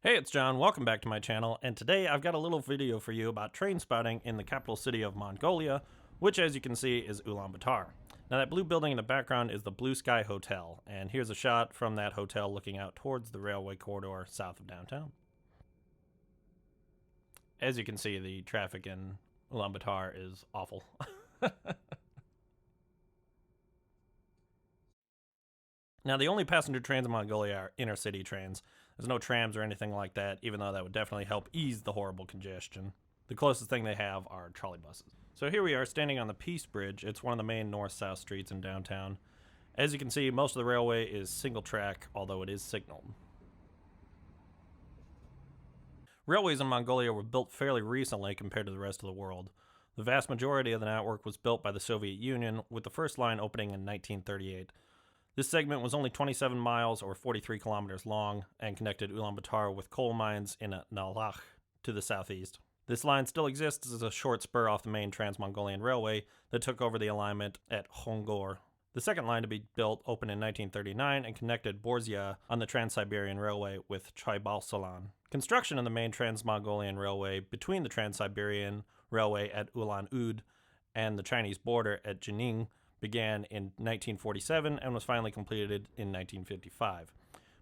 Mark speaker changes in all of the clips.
Speaker 1: Hey, it's John. Welcome back to my channel, and today I've got a little video for you about train spotting in the capital city of Mongolia, which as you can see is Ulaanbaatar. Now that blue building in the background is the Blue Sky Hotel, and here's a shot from that hotel looking out towards the railway corridor south of downtown. As you can see, the traffic in Ulaanbaatar is awful. Now, the only passenger trains in Mongolia are intercity trains. There's no trams or anything like that, even though that would definitely help ease the horrible congestion. The closest thing they have are trolley buses. So here we are standing on the Peace Bridge. It's one of the main north-south streets in downtown. As you can see, most of the railway is single track, although it is signaled. Railways in Mongolia were built fairly recently compared to the rest of the world. The vast majority of the network was built by the Soviet Union, with the first line opening in 1938. This segment was only 27 miles or 43 kilometers long and connected Ulaanbaatar with coal mines in Nalach to the southeast. This line still exists as a short spur off the main Trans-Mongolian railway that took over the alignment at Hongor. The second line to be built opened in 1939 and connected Borzia on the Trans-Siberian Railway with Chaibalsalan. Construction of the main Trans-Mongolian Railway between the Trans-Siberian Railway at Ulan-Ude and the Chinese border at Jining began in 1947 and was finally completed in 1955.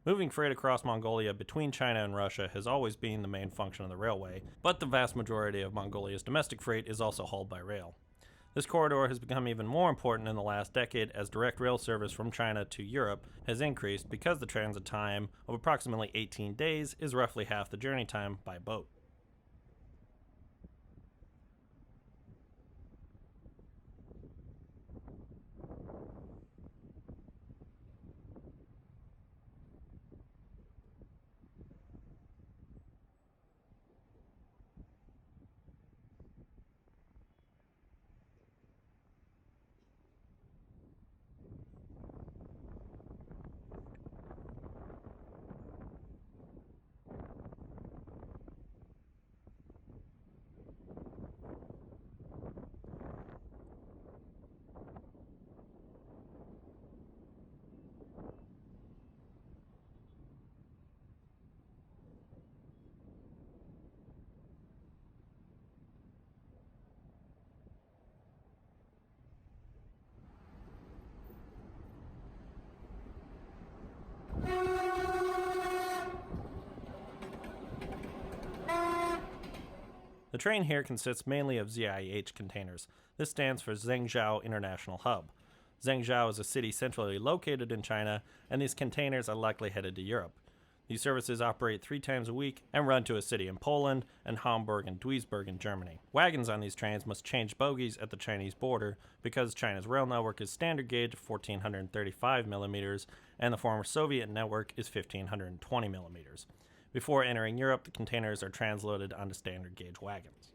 Speaker 1: Moving freight across Mongolia between China and Russia has always been the main function of the railway, but the vast majority of Mongolia's domestic freight is also hauled by rail. This corridor has become even more important in the last decade as direct rail service from China to Europe has increased because the transit time of approximately 18 days is roughly half the journey time by boat. The train here consists mainly of ZIH containers. This stands for Zhengzhou International Hub. Zhengzhou is a city centrally located in China, and these containers are likely headed to Europe. These services operate 3 times a week and run to a city in Poland and Hamburg and Duisburg in Germany. Wagons on these trains must change bogies at the Chinese border because China's rail network is standard gauge 1435 millimeters and the former Soviet network is 1520 millimeters. Before entering Europe, the containers are transloaded onto standard gauge wagons.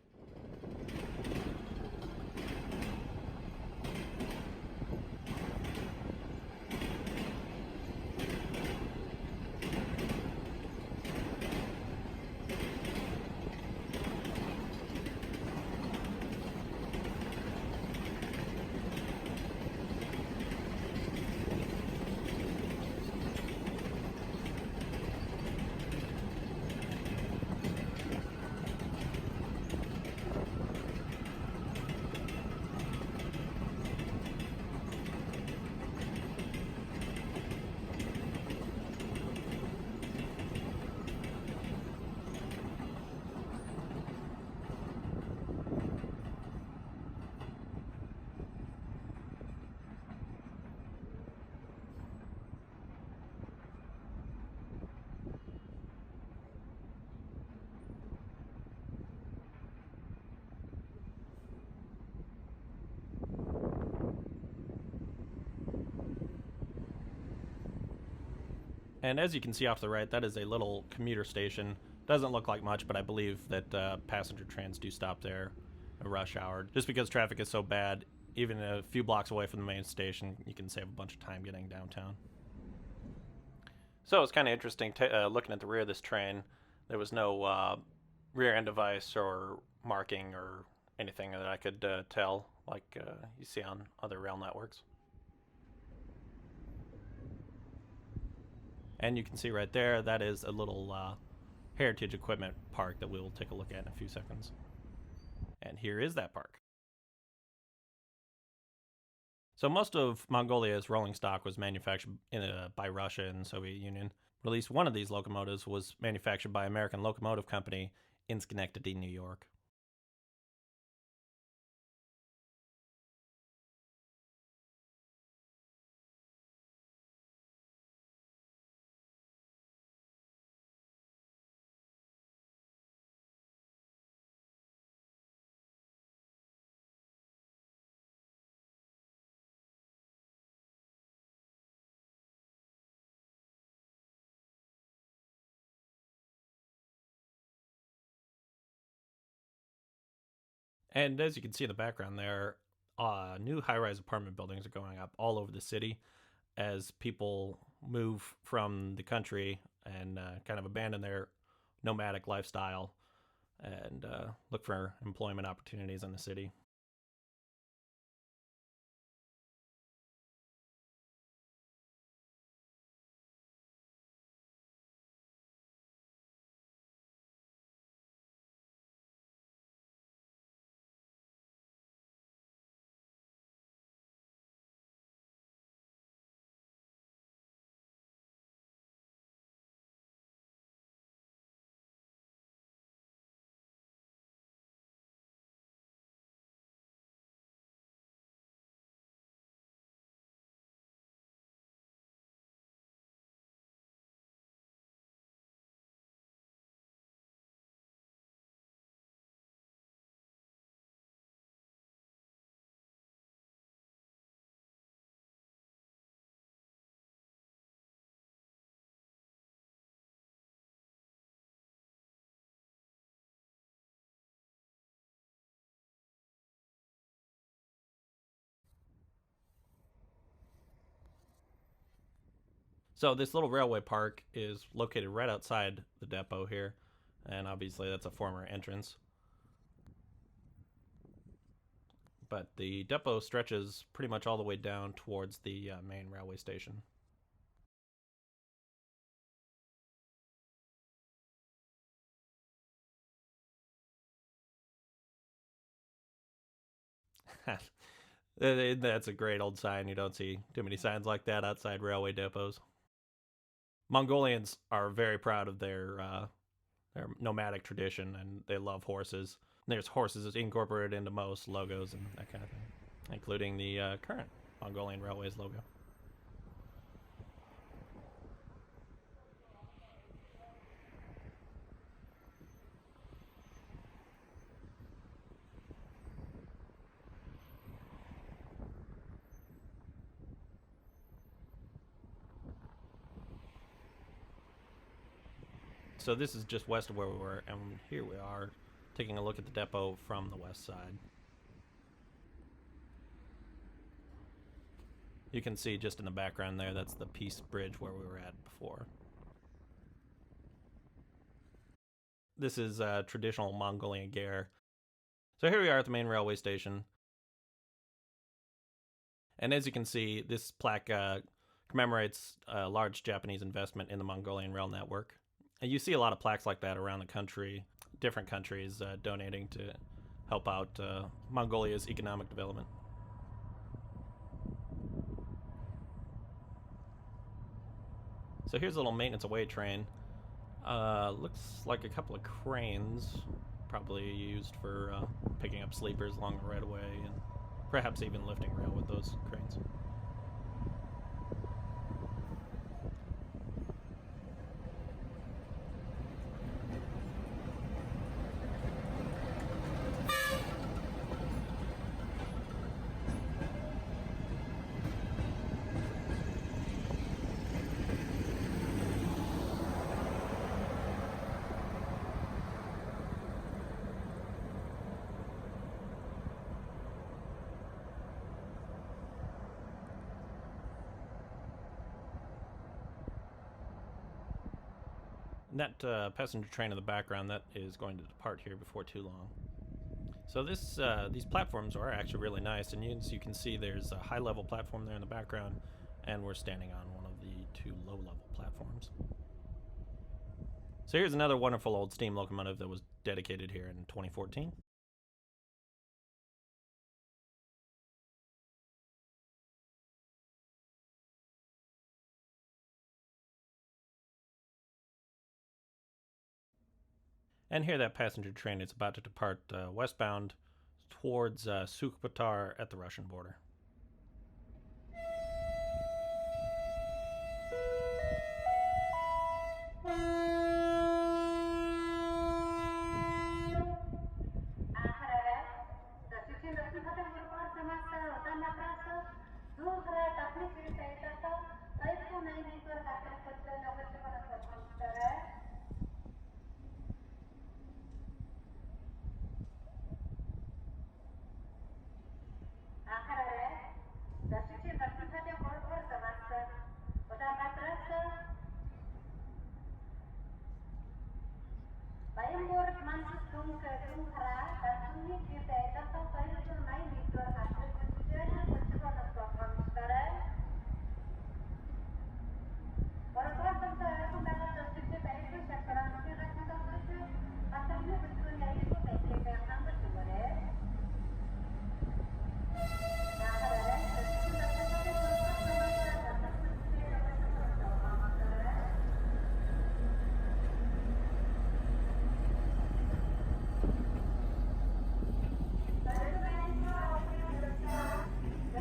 Speaker 1: And as you can see off the right, that is a little commuter station. Doesn't look like much, but I believe that passenger trains do stop there at rush hour. Just because traffic is so bad, even a few blocks away from the main station, you can save a bunch of time getting downtown. So it's kind of interesting looking at the rear of this train. There was no rear end device or marking or anything that I could tell like you see on other rail networks. And you can see right there, that is a little heritage equipment park that we will take a look at in a few seconds. And here is that park. So most of Mongolia's rolling stock was manufactured by Russia and the Soviet Union. At least one of these locomotives was manufactured by American Locomotive Company in Schenectady, New York. And as you can see in the background there, new high-rise apartment buildings are going up all over the city as people move from the country and kind of abandon their nomadic lifestyle and look for employment opportunities in the city. So this little railway park is located right outside the depot here, and obviously that's a former entrance. But the depot stretches pretty much all the way down towards the main railway station. That's a great old sign. You don't see too many signs like that outside railway depots. Mongolians are very proud of their nomadic tradition, and they love horses. There's horses incorporated into most logos and that kind of thing, including the current Mongolian Railways logo. So this is just west of where we were, and here we are taking a look at the depot from the west side. You can see just in the background there, that's the Peace Bridge where we were at before. This is traditional Mongolian gear. So here we are at the main railway station. And as you can see, this plaque commemorates a large Japanese investment in the Mongolian rail network. And you see a lot of plaques like that around the country, different countries donating to help out Mongolia's economic development. So here's a little maintenance away train. Looks like a couple of cranes, probably used for picking up sleepers along the right of way and perhaps even lifting rail with those cranes. And that passenger train in the background, that is going to depart here before too long. So these platforms are actually really nice, and as you can see, there's a high-level platform there in the background, and we're standing on one of the two low-level platforms. So here's another wonderful old steam locomotive that was dedicated here in 2014. And here that passenger train is about to depart westbound towards Ulaanbaatar at the Russian border.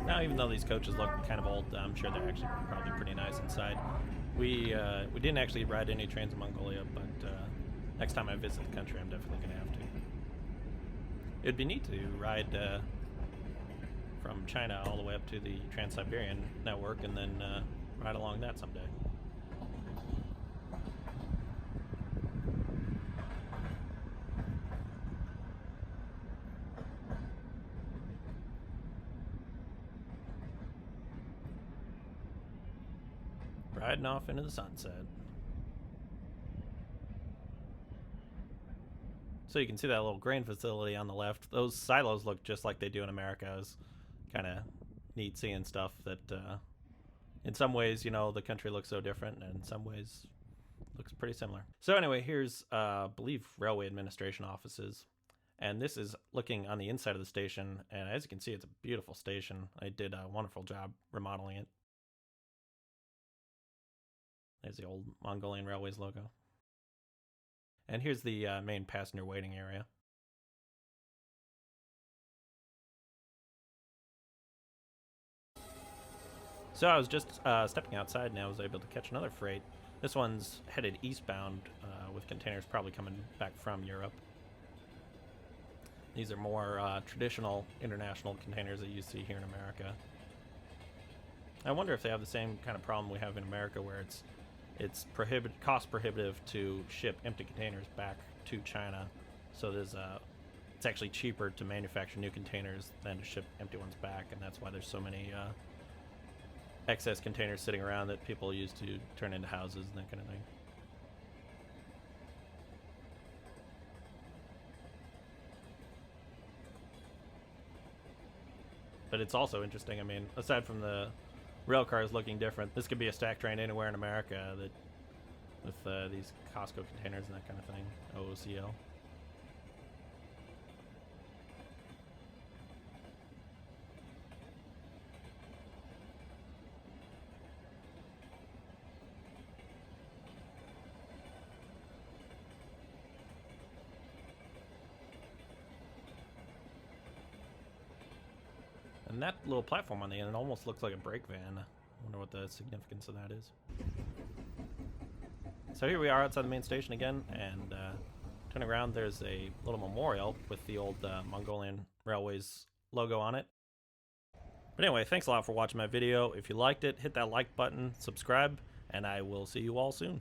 Speaker 1: Now, even though these coaches look kind of old, I'm sure they're actually probably pretty nice inside. We didn't actually ride any trains in Mongolia, but next time I visit the country, I'm definitely going to have to. It'd be neat to ride from China all the way up to the Trans-Siberian network and then ride along that someday. Riding off into the sunset. So you can see that little grain facility on the left. Those silos look just like they do in America. It's kind of neat seeing stuff that in some ways, you know, the country looks so different, and in some ways looks pretty similar. So anyway, here's I believe railway administration offices, and this is looking on the inside of the station, and as you can see, it's a beautiful station. I did a wonderful job remodeling it. There's the old Mongolian Railways logo. And here's the main passenger waiting area. So I was just stepping outside and I was able to catch another freight. This one's headed eastbound with containers probably coming back from Europe. These are more traditional international containers that you see here in America. I wonder if they have the same kind of problem we have in America, where it's cost prohibitive to ship empty containers back to China. So it's actually cheaper to manufacture new containers than to ship empty ones back, and that's why there's so many excess containers sitting around that people use to turn into houses and that kind of thing. But it's also interesting, I mean, aside from the rail cars looking different, this could be a stack train anywhere in America that with these Costco containers and that kind of thing. OOCL. And that little platform on the end, it almost looks like a brake van. I wonder what the significance of that is. So here we are outside the main station again, and turning around, there's a little memorial with the old Mongolian Railways logo on it. But anyway, thanks a lot for watching my video. If you liked it, hit that like button, subscribe, and I will see you all soon.